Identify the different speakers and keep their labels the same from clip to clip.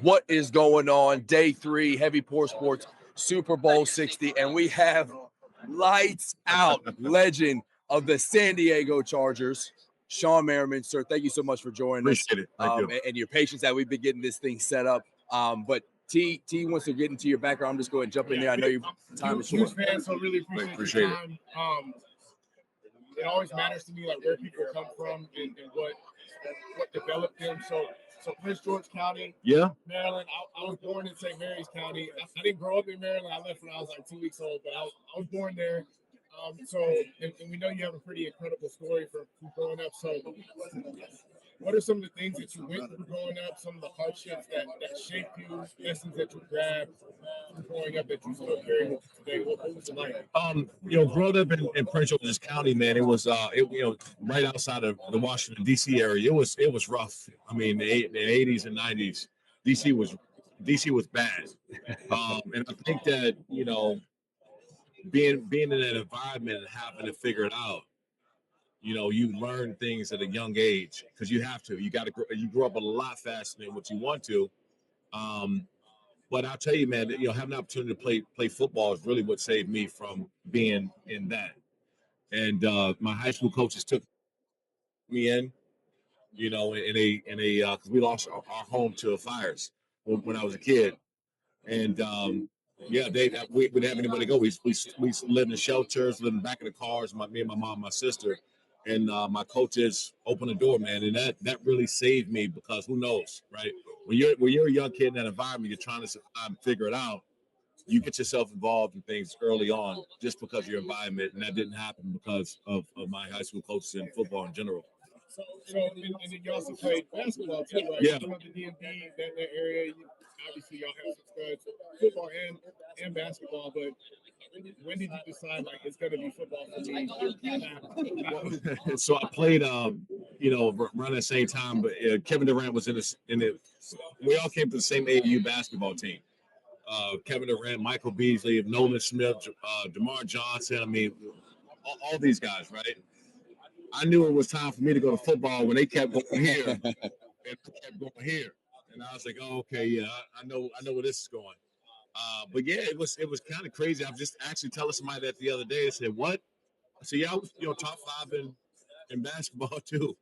Speaker 1: What is going on? Day 3, Heavy Pour Sports, Super Bowl 60, and we have lights out legend of the San Diego Chargers, Shawne Merriman. Sir, thank you so much for joining us.
Speaker 2: Appreciate it. Thank you.
Speaker 1: And your patience that we've been getting this thing set up. But T wants to get into your background. I'm just going to jump in there. I know your time is short.
Speaker 3: Huge fan, so really appreciate your time. It always matters to me, like where people come from and what developed them. So Prince George County, Maryland. I was born in St. Mary's County. I didn't grow up in Maryland. I left when I was like 2 weeks old, but I was born there. And we know you have a pretty incredible story from growing up. So what are some of the things that you went through growing up, some of the hardships that shaped you, lessons that you grabbed from growing up that you still carry with you today? What was it like?
Speaker 2: Growing up in Prince George's County, man, it was right outside of the Washington D.C. area. It was rough. I mean, the 80s and 90s, DC was bad. And I think that being in that environment and having to figure it out, you learn things at a young age because you have to. You grow up a lot faster than what you want to. But I'll tell you, man, having the opportunity to play football is really what saved me from being in that. And my high school coaches took me in, because we lost our home to fires when I was a kid. And we didn't have anybody to go. We lived in shelters, lived in the back of the cars. Me and my mom, my sister, and my coaches opened the door, man, and that really saved me because who knows, right? When you're a young kid in that environment, you're trying to survive and figure it out. You get yourself involved in things early on just because of your environment, and that didn't happen because of my high school coaches and football in general.
Speaker 3: So, and then you also played basketball too, right?
Speaker 2: Yeah.
Speaker 3: Some of the DMV, that area, obviously y'all have some studs, football and basketball, but when did you decide, like, it's going to be football for me?
Speaker 2: So I played, around the same time, but Kevin Durant was in it. We all came to the same AAU basketball team. Kevin Durant, Michael Beasley, Nolan Smith, DeMar Johnson. I mean, all these guys, right? I knew it was time for me to go to football when they kept going here and kept going here, and I was like, "Oh, okay, yeah, I know where this is going." But yeah, it was kind of crazy. I was just actually telling somebody that the other day. I said, "What?" I said, "Yeah, I was top 5 in basketball too,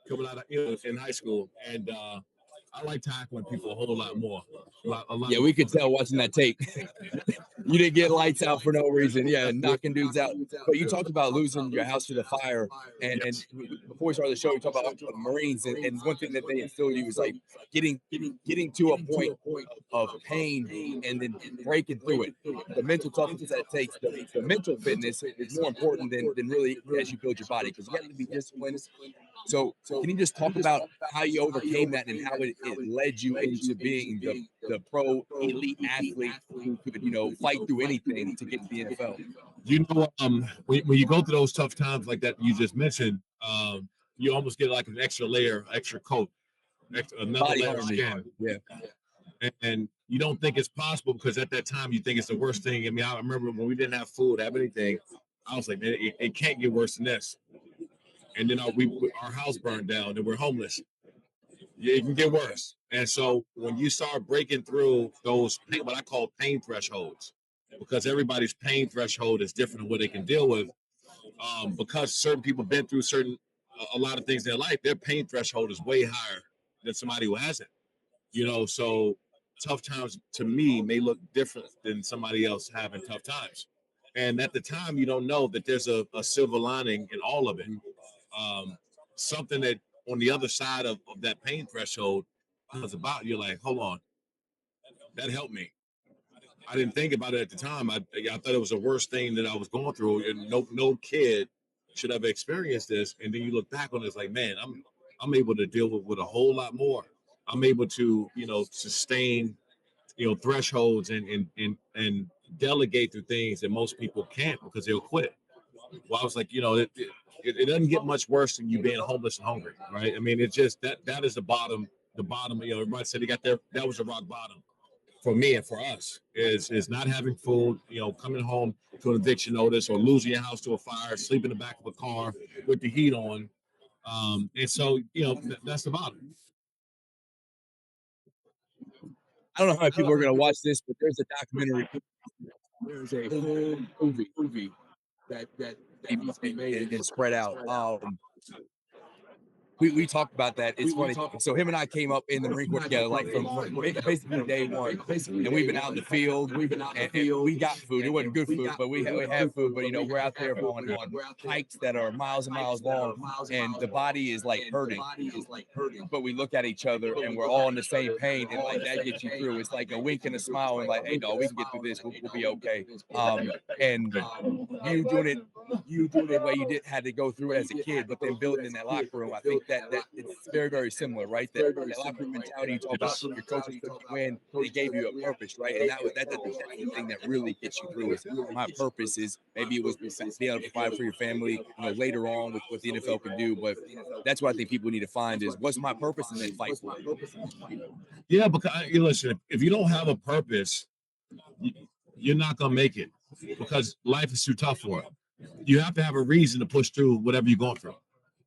Speaker 2: coming out of in high school, and I like tackling people a whole lot more. A lot
Speaker 1: Yeah, we could tell watching that tape. You didn't get lights out for no reason. Yeah, knocking dudes out. But you talked about losing your house to the fire. And before we started the show, you talked about Marines. And one thing that they instilled you was like getting to a point of pain and then breaking through it. The mental toughness that it takes, the mental fitness is more important than really as you build your body because you got to be disciplined. So can you just talk about how you overcame that and how it led you into being the pro elite athlete who could, fight through anything to get to the NFL?
Speaker 2: When you go through those tough times like that you just mentioned, you almost get like an extra layer, extra coat, another layer of skin.
Speaker 1: Yeah.
Speaker 2: And you don't think it's possible because at that time you think it's the worst thing. I mean, I remember when we didn't have food, have anything, I was like, man, it can't get worse than this. And then our house burned down and we're homeless. Yeah, it can get worse. And so when you start breaking through those what I call pain thresholds, because everybody's pain threshold is different in what they can deal with, because certain people have been through a lot of things in their life, their pain threshold is way higher than somebody who hasn't. So tough times to me may look different than somebody else having tough times. And at the time, you don't know that there's a silver lining in all of it. Something that on the other side of that pain threshold comes about, you're like, hold on, that helped me. I didn't think about it at the time. I thought it was the worst thing that I was going through, and no kid should have experienced this. And then you look back on it, it's like, man, I'm able to deal with a whole lot more. I'm able to, sustain, thresholds and delegate through things that most people can't because they'll quit. Well, I was like, it doesn't get much worse than you being homeless and hungry, right? I mean, it's just that is the bottom. The bottom, everybody said he got there. That was the rock bottom for me and for us is not having food, coming home to an eviction notice or losing your house to a fire, sleep in the back of a car with the heat on. And so, that's the bottom.
Speaker 1: I don't know how many people are going to watch this, but there's a documentary. There's a whole movie that needs to be made and spread out. We talked about that. It's funny. So him and I came up in the Marine Corps together, like from basically day one. And we've been out in the field. And we got food. It wasn't good food, but we had food. But we're out there on hikes that are miles and miles long, and the body is like hurting. But we look at each other and we're all in the same pain, and like that gets you through. It's like a wink and a smile, and like, hey, dog, we can get through this. We'll be okay. And you doing it the way you had to go through it as a kid, but then building in that locker room, I think that it's very, very similar, right? That locker room mentality you talk about, your coaches put you in, they gave you a purpose, right? And that's the thing that really gets you through. Is my purpose is maybe it was being able to provide for your family, later on with what the NFL can do. But that's what I think people need to find is what's my purpose, and then fight for it.
Speaker 2: Yeah, because listen, if you don't have a purpose, you're not gonna make it because life is too tough for it. You have to have a reason to push through whatever you're going through.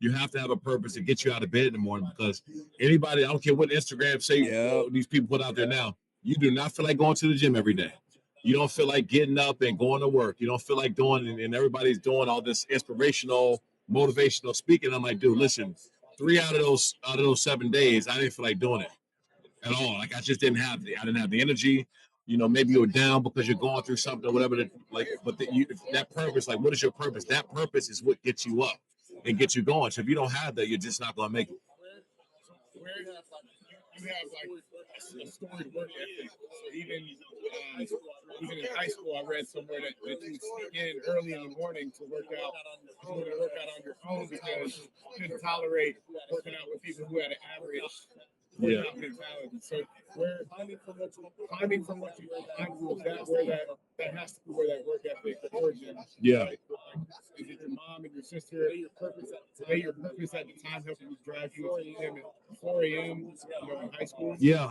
Speaker 2: You have to have a purpose to get you out of bed in the morning, because anybody, I don't care what Instagram say, these people put out there now, you do not feel like going to the gym every day. You don't feel like getting up and going to work. You don't feel like doing, and everybody's doing all this inspirational, motivational speaking. I'm like, dude, listen, 3 out of those 7 days, I didn't feel like doing it at all. Like I just didn't have the energy. Maybe you're down because you're going through something or whatever. That purpose, like, what is your purpose? That purpose is what gets you up and gets you going. So if you don't have that, you're just not going to make it.
Speaker 3: You have like a storied work ethic. So even in high school, I read somewhere that you sneak in early in the morning to work out on your own because you couldn't tolerate working out with people who had an average workout mentality. So we're finding from what you find, that has to be where that work ethic origin.
Speaker 2: Yeah.
Speaker 3: Right? Is it your mom and your sister? Your purpose at the time helping you drive you to the gym at 4 a.m. In high school.
Speaker 2: Yeah,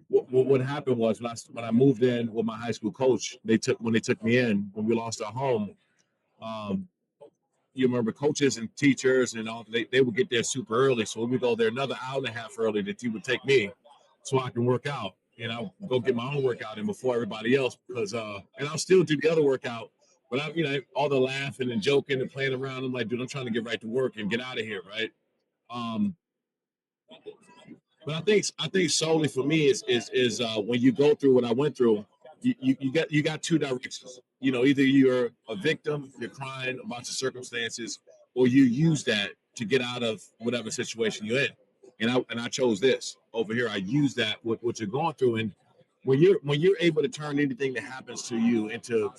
Speaker 2: what happened was when I moved in with my high school coach, when they took me in when we lost our home. You remember coaches and teachers and all, they would get there super early. So when we go there another hour and a half early, that he would take me so I can work out. And I'll go get my own workout in before everybody else because and I'll still do the other workout. But all the laughing and joking and playing around. I'm like, dude, I'm trying to get right to work and get out of here, right? But I think solely for me is when you go through what I went through, you got two directions. Either you're a victim, you're crying about your circumstances, or you use that to get out of whatever situation you're in. And I chose this over here. I use that with what you're going through, and when you're able to turn anything that happens to you into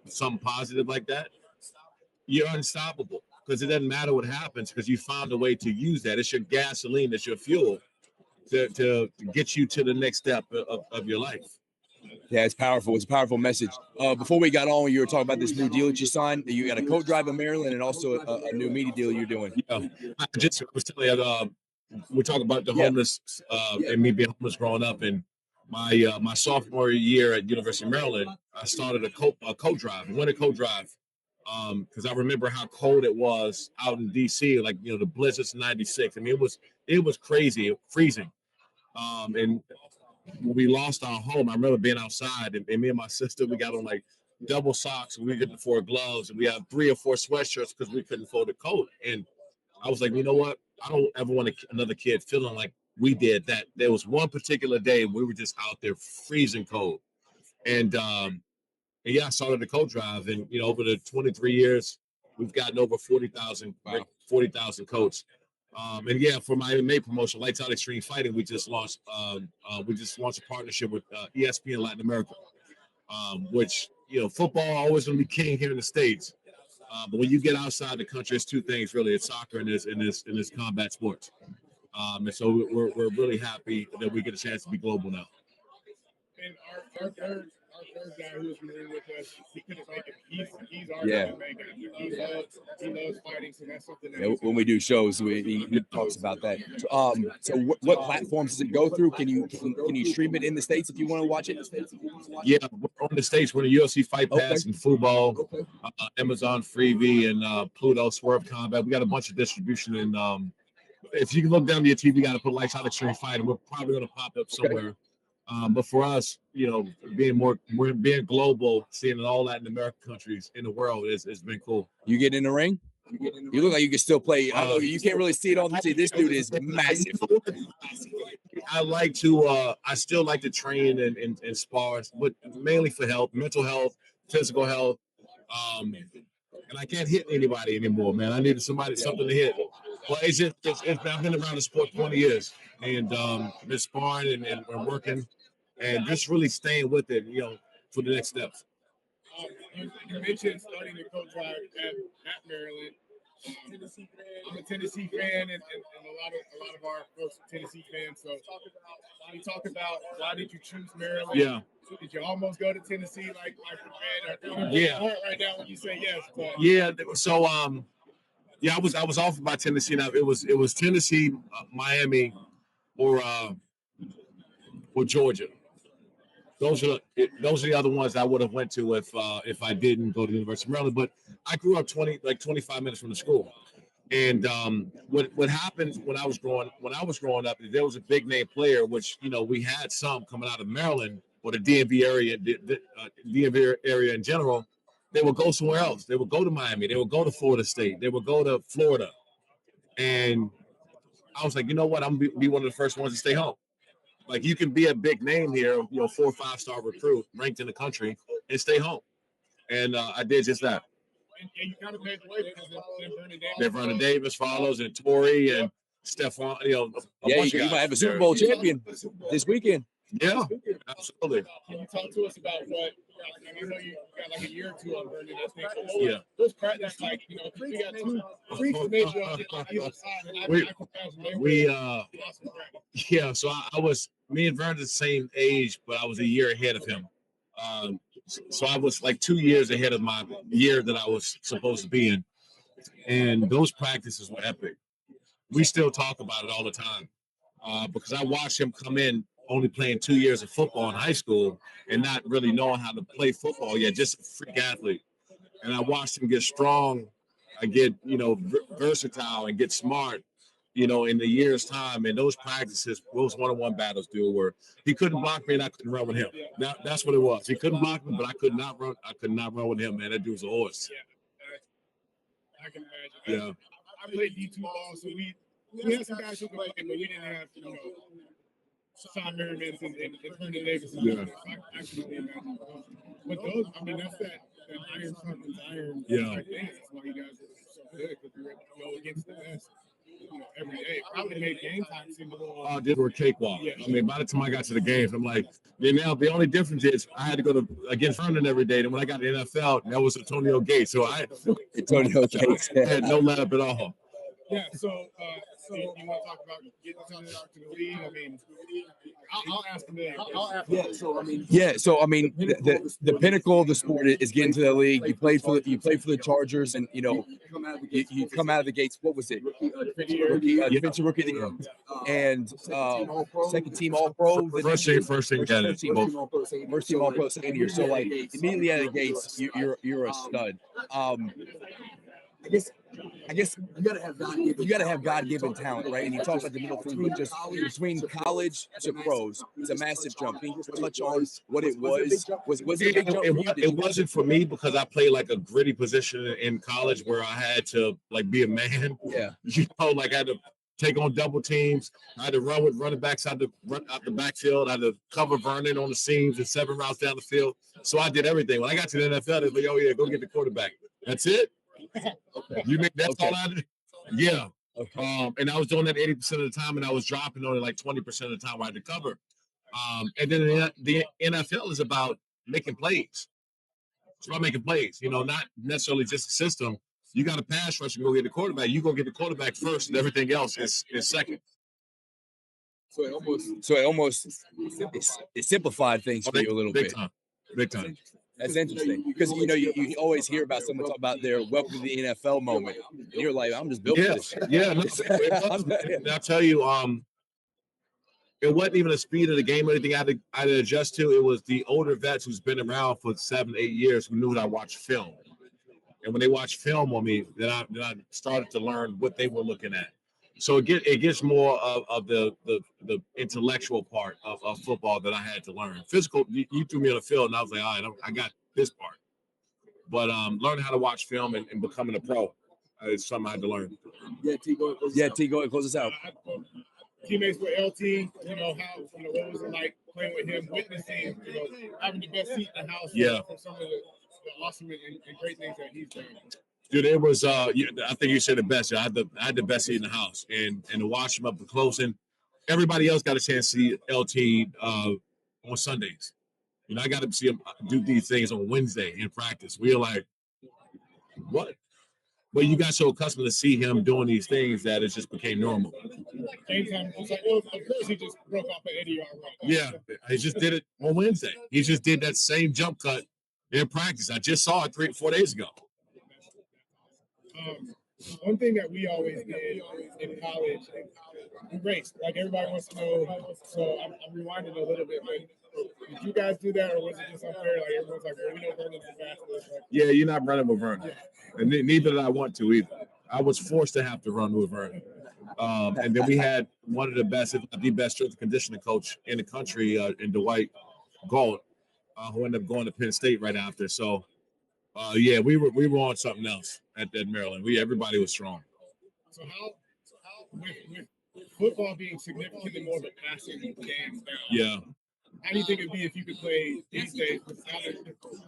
Speaker 2: something positive like that, you're unstoppable because it doesn't matter what happens because you found a way to use that. It's your gasoline, it's your fuel to get you to the next step of your life.
Speaker 1: Yeah, it's powerful. It's a powerful message. Before we got on, you were talking about this new deal that you signed. You got a coat drive in Maryland and also a new media deal you're doing.
Speaker 2: Yeah, I was telling you, we're talking about the homeless and me being homeless growing up. And my sophomore year at University of Maryland, I started a coat drive, a winter coat drive. Because I remember how cold it was out in DC, like the blizzards in '96. I mean, it was crazy, freezing. And when we lost our home, I remember being outside, and me and my sister, we got on like double socks, and we couldn't afford gloves, and we had 3 or 4 sweatshirts because we couldn't afford a coat. And I was like, you know what? I don't ever want another kid feeling like we did that. There was one particular day we were just out there freezing cold, and yeah, I started the coat drive, and over the 23 years, we've gotten over 40,000 coats. And yeah, for my MMA promotion, Lights Out Extreme Fighting, we just launched a partnership with ESPN Latin America, which football always going to be king here in the States. But when you get outside the country, it's 2 things really: it's soccer and this combat sports. And so we're really happy that we get a chance to be global now.
Speaker 3: And our third guy who's been with us, he couldn't make it. He's our guy. He loves fighting, so that's something that
Speaker 1: when we do shows, he talks about that. So what platforms does it go through? Can you stream it in the States if you want to watch it?
Speaker 2: Yeah, we're on the States. We're in the UFC Fight Pass and Fubo, Amazon Freevee, and Pluto Swerve Combat. We got a bunch of distribution, and if you can look down to your TV, you got to put Lights Out Extreme Fighting. We're probably going to pop up somewhere. But for us, being global, seeing all Latin American countries in the world has been cool.
Speaker 1: You get in the ring? You look like you can still play. I know you can't really see it on the TV. This dude is massive.
Speaker 2: I still like to train and spar, but mainly for health, mental health, physical health. And I can't hit anybody anymore, man. I needed something to hit. Well, I've been around the sport 20 years and been sparring and working and just really staying with it, for the next steps.
Speaker 3: You mentioned starting to coach at Maryland. I'm a Tennessee fan, and a lot of our folks are Tennessee fans. So, can you talk about why did you choose Maryland?
Speaker 2: Yeah.
Speaker 3: Did you almost go to Tennessee like Fred?
Speaker 2: Yeah.
Speaker 3: Right now when you say yes. But.
Speaker 2: Yeah. So I was offered by Tennessee. Now it was Tennessee, Miami, or Georgia. Those are the other ones I would have went to if I didn't go to the University of Maryland. But I grew up 25 minutes from the school. And what happened when I was growing up, there was a big name player, which we had some coming out of Maryland or the DMV area, DMV area in general. They would go somewhere else. They would go to Miami. They would go to Florida State. They would go to Florida. And I was like, you know what? I'm gonna be one of the first ones to stay home. Like, you can be a big name here, 4 or 5 star recruit ranked in the country and stay home. And I did just that.
Speaker 3: And you kind of paved the way because
Speaker 2: Vernon Davis follows, and Torrey and Stephon.
Speaker 1: You might have a Super Bowl champion this weekend.
Speaker 2: Yeah, absolutely.
Speaker 3: Can you talk to us about what? I know you got like a year or two on Vernon. I think.
Speaker 2: Yeah.
Speaker 3: Those practice, like we got 2 freaks major on either side.
Speaker 2: So me and Vernon the same age, but I was a year ahead of him. So I was like 2 years ahead of my year that I was supposed to be in. And those practices were epic. We still talk about it all the time because I watched him come in only playing 2 years of football in high school and not really knowing how to play football yet, just a freak athlete. And I watched him get strong and get, versatile and get smart, in the year's time. And those practices, those one-on-one battles, where he couldn't block me and I couldn't run with him. That's what it was. He couldn't block me, but I could not run. I could not run with him, man. That dude was a horse.
Speaker 3: Yeah, I can imagine.
Speaker 2: Yeah.
Speaker 3: I played D2 ball, so we had some guys who could play, but we didn't have, Shawne Merriman and Vernon Davis.
Speaker 2: Yeah.
Speaker 3: I can imagine. But those, that's that iron sharpens iron.
Speaker 2: Yeah.
Speaker 3: That's why you guys are so good, because you go against the best. Every day. Probably made game time seem a little.
Speaker 2: Did were cakewalk. Yeah. I mean, by the time I got to the games, I'm like, now the only difference is I had to go against Vernon every day. And when I got to the NFL, that was Antonio Gates. So
Speaker 1: Antonio Gates
Speaker 2: had no let up at all.
Speaker 3: Yeah. So you want to talk about getting out to the league? I mean, I'll ask him there.
Speaker 1: So I mean, the pinnacle of the sport is getting to the league. You played for the Chargers, and you come out of the gates. What was it? Defensive rookie of the year, and second team All Pro.
Speaker 2: First team candidate.
Speaker 1: First team All Pro second year. So like immediately out of the gates, you're a stud. I guess you gotta have God-given talent, right? And you talk about the middle between college to pros. It's a massive jump. Can you just touch on what it was? Was it a big jump?
Speaker 2: It wasn't for me because I played like a gritty position in college where I had to like be a man.
Speaker 1: Yeah.
Speaker 2: I had to take on double teams. I had to run with running backs. I had to run out the backfield. I had to cover Vernon on the seams and 7 routes down the field. So I did everything. When I got to the NFL, they were like, "Oh yeah, go get the quarterback." That's it.
Speaker 1: Okay.
Speaker 2: You make that's all I did. Yeah.
Speaker 1: Okay.
Speaker 2: And I was doing that 80% of the time, and I was dropping only like 20% of the time I had to cover. And then the NFL is about making plays. It's about making plays, not necessarily just a system. You got a pass rush and go get the quarterback. You go get the quarterback first, and everything else is second.
Speaker 1: So it almost simplified things for you a little bit.
Speaker 2: Big time.
Speaker 1: That's interesting because you always hear about someone talk about their welcome to the NFL moment, and you're like, I'm just built for this.
Speaker 2: Yeah. I'll tell you, it wasn't even the speed of the game or anything I had to adjust to. It was the older vets who's been around for 7, 8 years who knew that I watched film, and when they watched film on me, then I started to learn what they were looking at. So it gets more of the intellectual part of football that I had to learn. Physical, you threw me on the field, and I was like, all right, I got this part. But learning how to watch film and becoming a pro is something I had to learn.
Speaker 1: Yeah, T, go ahead, close us out.
Speaker 3: Teammates with LT, you know, what was it like playing with him, witnessing, having the best seat in the house for some of the awesome and great things that he's done.
Speaker 2: Dude, it was I think you said the best. I had the best seat in the house, and to watch him up close, and everybody else got a chance to see LT on Sundays. You know, I got to see him do these things on Wednesday in practice. We were like, what? But you got so accustomed to see him doing these things that it just became normal.
Speaker 3: Anytime, it's like, well, of course he just broke off an 80-yard run.
Speaker 2: Yeah, he just did it on Wednesday. He just did that same jump cut in practice. I just saw it 3 or 4 days ago.
Speaker 3: One thing that we always did in college, we raced. Like everybody wants to know. So I'm rewinding a little bit, but did you guys do that, or was it just unfair? Like everyone's like, well, we know Vernon's the fastest. Like,
Speaker 2: yeah, you're not running with Vernon, and neither did I want to either. I was forced to have to run with Vernon. And then we had one of the best, if not the best, strength and conditioning coach in the country, in Dwight Galt, who ended up going to Penn State right after. So, yeah, we were on something else at Maryland. Everybody was strong.
Speaker 3: So how with football being significantly more of a passing game now?
Speaker 2: Yeah.
Speaker 3: How do you think it'd be if you could play these days without it?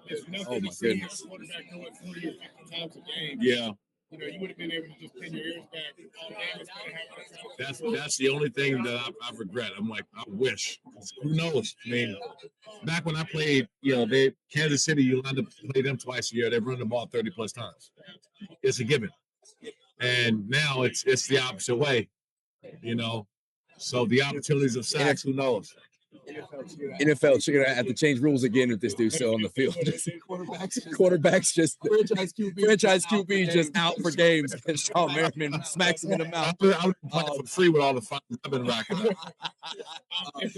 Speaker 3: There's nothing to see your quarterback doing 40 or 50 times a game.
Speaker 2: Yeah.
Speaker 3: You know, you would have been able to just pin your ears back all day.
Speaker 2: That's the only thing that I regret. I'm like, I wish. Who knows? I mean, back when I played, Kansas City, you lined up to play them twice a year. They've run the ball 30 plus times. It's a given. And now it's the opposite way, So the opportunities of sacks, who knows?
Speaker 1: NFL, you're gonna have to change rules again with this dude still on the field. Quarterbacks just franchise QB just out for games against Shawne Merriman, smacks him in the mouth.
Speaker 2: I'm playing for free with all the fines I've been racking up.
Speaker 3: Yeah,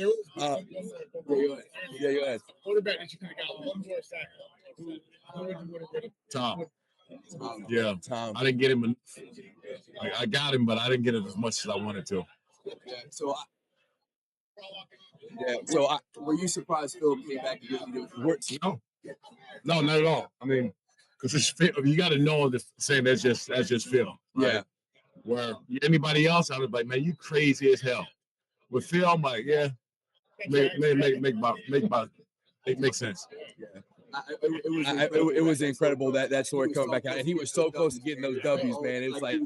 Speaker 3: go ahead. Quarterback that you could have got one more sack. Who would you would have
Speaker 2: Tom. Yeah, Tom. I didn't get him. I got him, but I didn't get it as much as I wanted to.
Speaker 1: So were you surprised Phil came back and did work?
Speaker 2: No, not at all. I mean, because you got to know this saying that's just Phil. Right? Yeah. Where anybody else, I was like, man, you crazy as hell. With Phil, I'm like, yeah, make sense. Yeah.
Speaker 1: It was incredible that story coming back out, and he was so close to getting those W's, man. It was like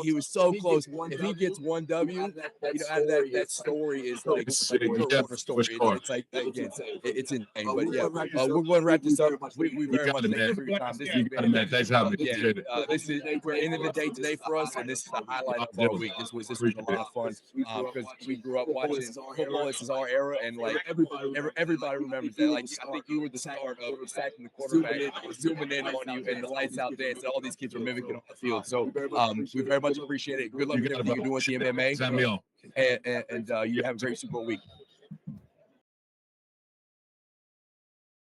Speaker 1: he was so close. If he gets one W, out of that story is like a story. It's like again, it's insane. But yeah, we're going to wrap this up. We very much thank you for your time.
Speaker 2: Thanks for having me.
Speaker 1: This is we're ending the day today for us, and this is the highlight of our week. This was a lot of fun because we grew up watching football. This is our era, and like everybody remembers that. Like I think you were the start of sacking the quarterback, zooming in on you, and the lights out there, and all these kids were mimicking on the field. So we very much appreciate it. Good luck with everything you're doing with the MMA, and you have a great Super Bowl week.